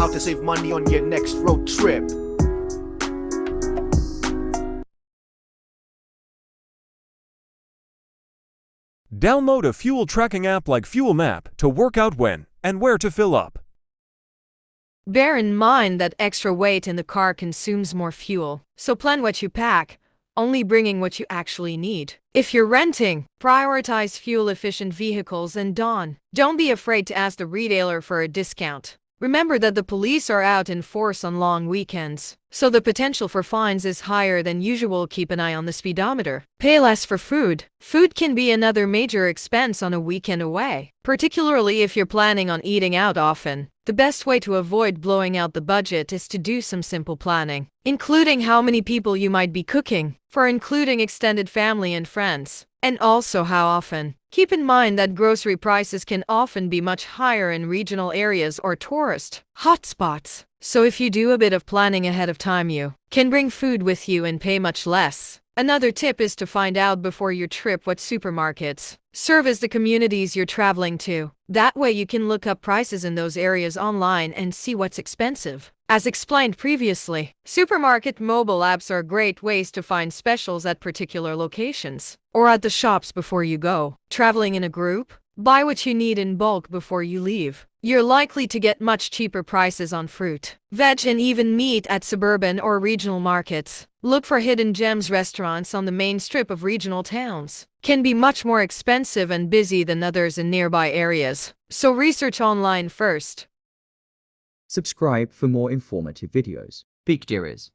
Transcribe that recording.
how to save money on your next road trip. Download a fuel tracking app like Fuel Map to work out when and where to fill up. Bear in mind that extra weight in the car consumes more fuel, so plan what you pack, only bringing what you actually need. If you're renting, prioritize fuel-efficient vehicles and don't be afraid to ask the retailer for a discount. Remember that the police are out in force on long weekends, so the potential for fines is higher than usual. Keep an eye on the speedometer. Pay less for food. Food can be another major expense on a weekend away, particularly if you're planning on eating out often. The best way to avoid blowing out the budget is to do some simple planning, including how many people you might be cooking for, including extended family and friends, and also how often. Keep in mind that grocery prices can often be much higher in regional areas or tourist hotspots. So if you do a bit of planning ahead of time, you can bring food with you and pay much less. Another tip is to find out before your trip what supermarkets serve as the communities you're traveling to. That way you can look up prices in those areas online and see what's expensive. As explained previously, supermarket mobile apps are great ways to find specials at particular locations or at the shops before you go. Traveling in a group? Buy what you need in bulk before you leave. You're likely to get much cheaper prices on fruit, veg, and even meat at suburban or regional markets. Look for hidden gems. Restaurants on the main strip of regional towns can be much more expensive and busy than others in nearby areas, so research online first. Subscribe for more informative videos. Bekdiriz.